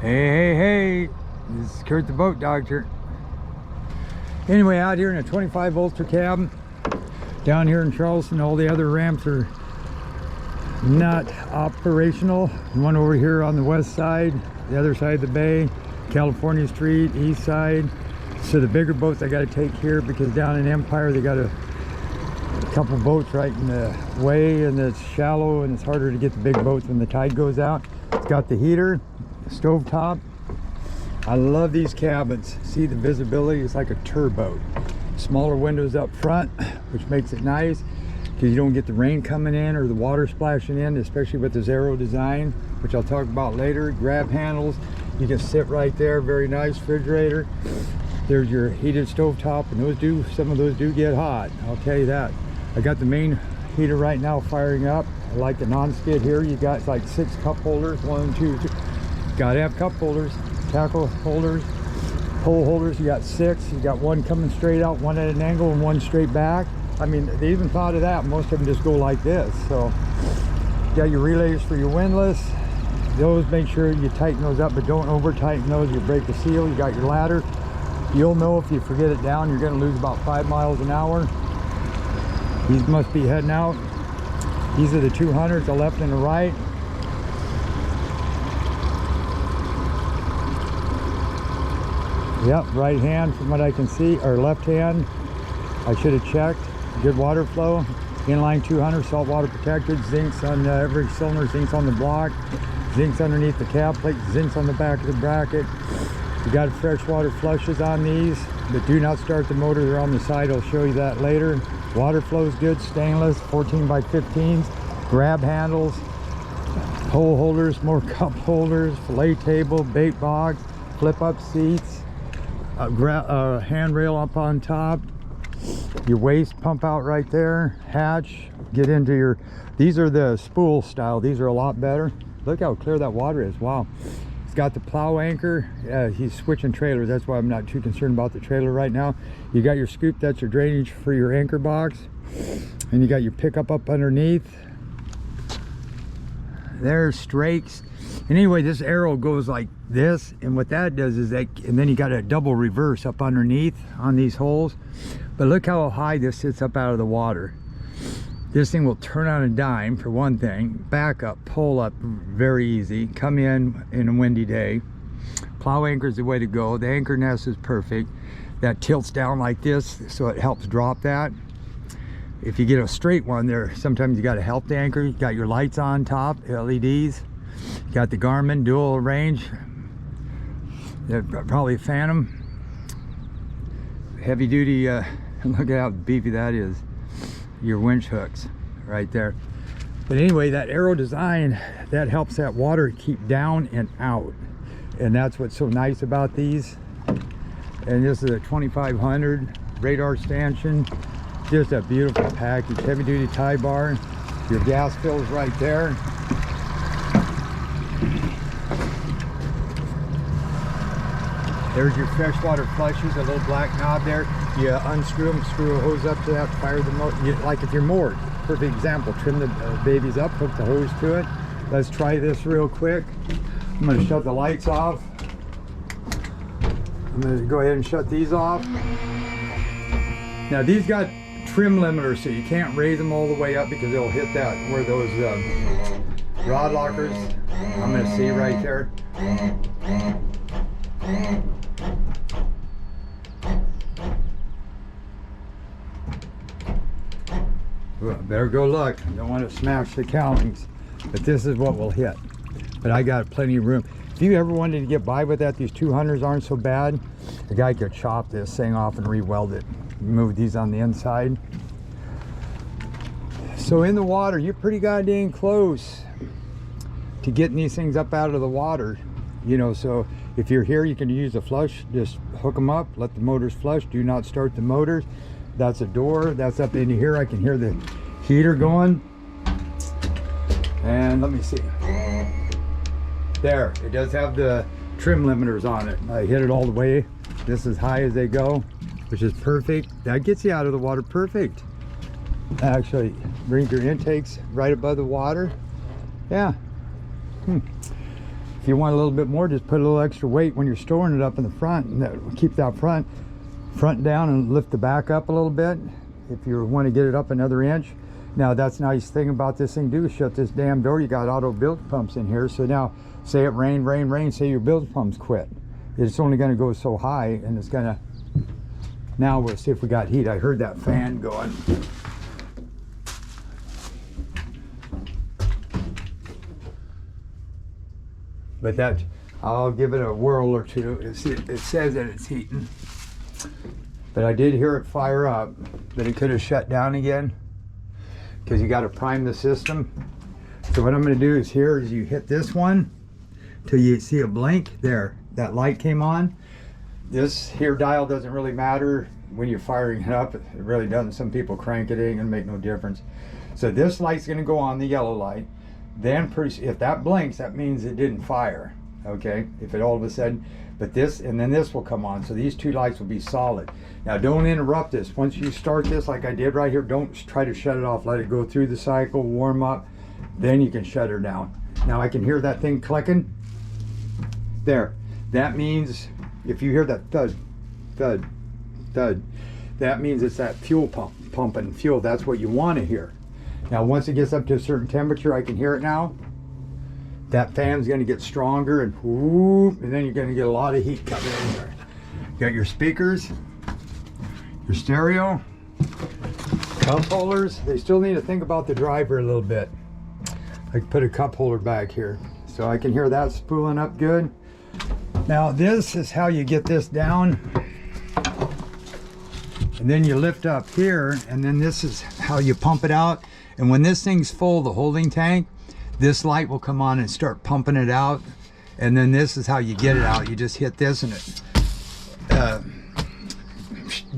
Hey, this is Kurt the Boat Doctor. Anyway, out here in a 25 Ultra cab, down here in Charleston, all the other ramps are not operational. One over here on the west side, the other side of the bay, California Street, east side. So the bigger boats I got to take here because down in Empire they got a couple boats right in the way, and it's shallow and it's harder to get the big boats when the tide goes out. It's got the heater, the stove top. I love these cabins. See the visibility? It's like a turbo. Smaller windows up front, which makes it nice because you don't get the rain coming in or the water splashing in, especially with this aero design, which I'll talk about later. Grab handles, you can sit right there. Very nice refrigerator. There's your heated stove top, and some of those do get hot, I'll tell you that. I got the main heater right now firing up. I like the non-skid here. You got like 6 cup holders, 1, 2, 3. Gotta have cup holders, tackle holders, pole holders. You got 6. You got one coming straight out, one at an angle, and one straight back. I mean, they even thought of that. Most of them just go like this. So you got your relays for your windlass. Those, make sure you tighten those up, but don't over tighten those. You break the seal. You got your ladder. You'll know if you forget it down, you're going to lose about 5 miles an hour. These must be heading out. These are the 200s, the left and the right. Yep, right hand from what I can see, or left hand. I should have checked. Good water flow. Inline 200, salt water protected. Zincs on every cylinder, zincs on the block. Zincs underneath the cab plate, zincs on the back of the bracket. You got freshwater flushes on these, but do not start the motor. They're on the side. I'll show you that later. Water flow is good. Stainless, 14 by 15s. Grab handles, pole holders, more cup holders, fillet table, bait box, flip up seats, handrail up on top. Your waste pump out right there. Hatch. Get into your. These are the spool style. These are a lot better. Look how clear that water is. Wow. Got the plow anchor. He's switching trailers, that's why I'm not too concerned about the trailer right now. You got your scoop, that's your drainage for your anchor box, and you got your pickup up underneath. There's strakes. And anyway, this arrow goes like this, and what that does is that, and then you got a double reverse up underneath on these holes. But look how high this sits up out of the water. This thing will turn on a dime, for one thing. Back up, pull up, very easy. Come in a windy day. Plow anchor is the way to go. The anchor nest is perfect. That tilts down like this, so it helps drop that. If you get a straight one there, sometimes you got to help the anchor. You got your lights on top, LEDs. You got the Garmin dual range. Probably a Phantom. Heavy duty, look at how beefy that is. Your winch hooks right there. But anyway, that aero design, that helps that water keep down and out, and that's what's so nice about these. And this is a 2500 radar stanchion. Just a beautiful package. Heavy duty tie bar. Your gas fills right there. There's your freshwater flushes, a little black knob there. You unscrew them, screw a hose up to that, fire the motor. Like if you're moored, perfect example. Trim the babies up, hook the hose to it. Let's try this real quick. I'm going to shut the lights off. I'm going to go ahead and shut these off. Now these got trim limiters, so you can't raise them all the way up because they'll hit that where those rod lockers. I'm going to see right there. Well, better go look. I don't want to smash the cowlings, but this is what will hit. But I got plenty of room. If you ever wanted to get by with that, these 200s aren't so bad. The guy could chop this thing off and re-weld it. Move these on the inside. So in the water, you're pretty goddamn close to getting these things up out of the water. You know, so if you're here, you can use a flush. Just hook them up, let the motors flush. Do not start the motors. That's a door. That's up into here. I can hear the heater going. And let me see. There, it does have the trim limiters on it. I hit it all the way. This is as high as they go, which is perfect. That gets you out of the water perfect. Actually, brings your intakes right above the water. Yeah. If you want a little bit more, just put a little extra weight when you're storing it up in the front, and that will keep that front down and lift the back up a little bit if you want to get it up another inch. Now that's nice thing about this thing, do is shut this damn door. You got auto bilge pumps in here, so now say it rain, say your bilge pumps quit, it's only going to go so high, and it's gonna, now we'll see if we got heat. I heard that fan going. But that, I'll give it a whirl or two. It says that it's heating, but I did hear it fire up, but it could have shut down again because you got to prime the system. So what I'm going to do is here is you hit this one till you see a blink there, that light came on. This here dial doesn't really matter when you're firing it up, it really doesn't. Some people crank it, ain't gonna make no difference. So this light's gonna go on, the yellow light. Then if that blinks, that means it didn't fire, okay? If it all of a sudden, but this, and then this will come on. So these two lights will be solid. Now don't interrupt this. Once you start this like I did right here, don't try to shut it off. Let it go through the cycle, warm up, then you can shut her down. Now I can hear that thing clicking. There, that means if you hear that thud, thud, thud, that means it's that fuel pump, pumping fuel. That's what you want to hear. Now once it gets up to a certain temperature, I can hear it now. That fan's going to get stronger, and whoop, and then you're going to get a lot of heat coming in there. You got your speakers, your stereo, cup holders. They still need to think about the driver a little bit. I put a cup holder back here, so I can hear that spooling up good. Now this is how you get this down, and then you lift up here, and then this is how you pump it out. And when this thing's full, the holding tank, this light will come on and start pumping it out. And then this is how you get it out. You just hit this and it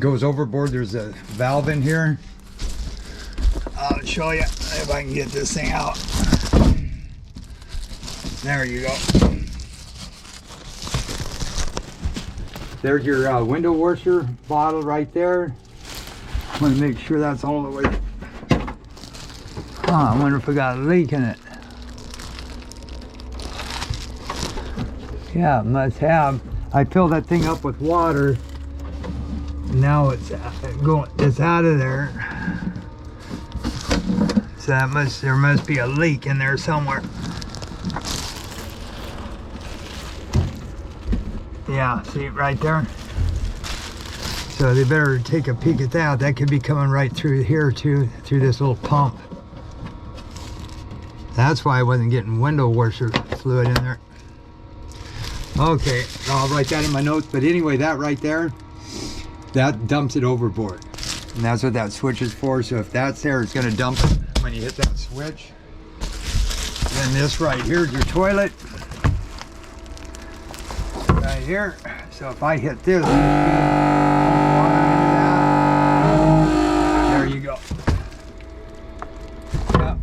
goes overboard. There's a valve in here. I'll show you if I can get this thing out. There you go. There's your window washer bottle right there. I want to make sure that's all the way. Oh, I wonder if we got a leak in it. Yeah, it must have. I filled that thing up with water. Now it's out of there. So there must be a leak in there somewhere. Yeah, see it right there? So they better take a peek at that. That could be coming right through here too, through this little pump. That's why I wasn't getting window washer fluid in there. Okay, I'll write that in my notes. But anyway, that right there, that dumps it overboard. And that's what that switch is for. So if that's there, it's gonna dump it when you hit that switch. Then this right here is your toilet. Right here. So if I hit this, there you go. Yep.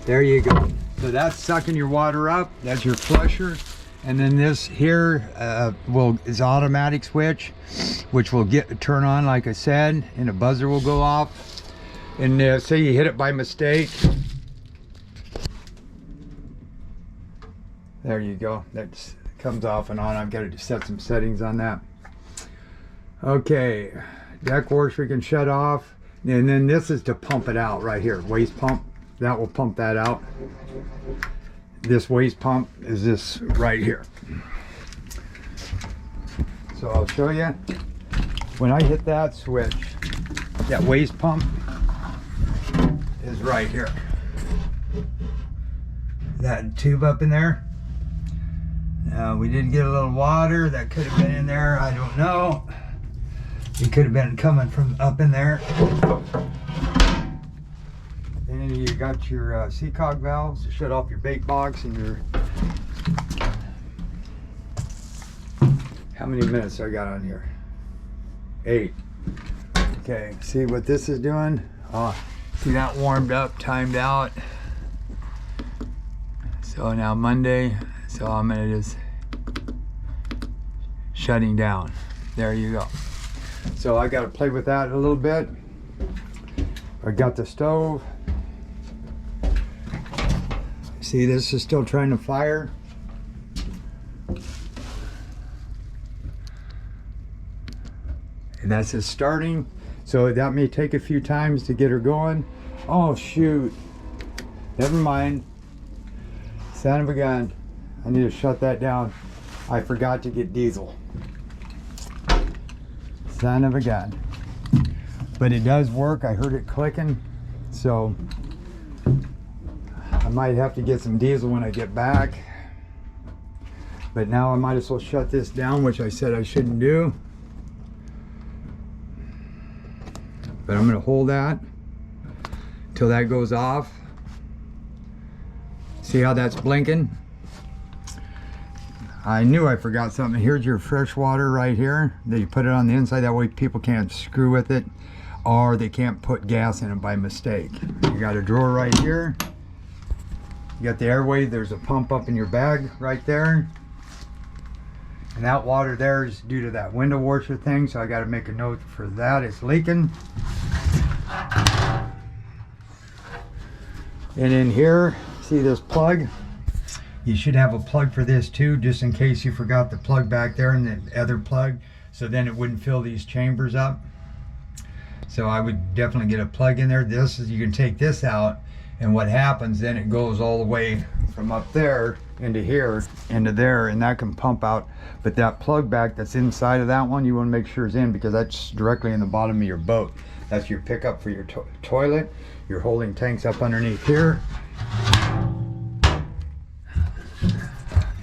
There you go. So that's sucking your water up. That's your flusher. And then this here is automatic switch, which will turn on like I said, and a buzzer will go off. And say you hit it by mistake. There you go. That comes off and on. I've got to set some settings on that. Okay, deck washer can shut off. And then this is to pump it out right here. Waste pump. That will pump that out. This waste pump is this right here. So I'll show you. When I hit that switch, that waste pump is right here. That tube up in there. Now we did get a little water that could have been in there. I don't know. It could have been coming from up in there. And you got your seacog valves to shut off your bait box and your. How many minutes I got on here? 8. Okay, see what this is doing? See that warmed up, timed out. So now Monday, so I'm gonna just shutting down. There you go. So I gotta play with that a little bit. I got the stove. See, this is still trying to fire. And that's just starting. So that may take a few times to get her going. Oh shoot. Never mind. Son of a gun. I need to shut that down. I forgot to get diesel. Son of a gun. But it does work. I heard it clicking. So I might have to get some diesel when I get back. But now I might as well shut this down, which I said I shouldn't do. But I'm going to hold that till that goes off. See how that's blinking? I knew I forgot something. Here's your fresh water right here. That you put it on the inside. That way people can't screw with it, or they can't put gas in it by mistake. You got a drawer right here. You got the airway. There's a pump up in your bag right there. And that water there is due to that window washer thing, so I got to make a note for that. It's leaking. And in here, see this plug? You should have a plug for this too, just in case you forgot the plug back there and the other plug, so then it wouldn't fill these chambers up. So I would definitely get a plug in there. This is, you can take this out, and what happens then, it goes all the way from up there into here, into there, and that can pump out. But that plug back that's inside of that one, you want to make sure is in, because that's directly in the bottom of your boat. That's your pickup for your toilet. Your holding tanks up underneath here.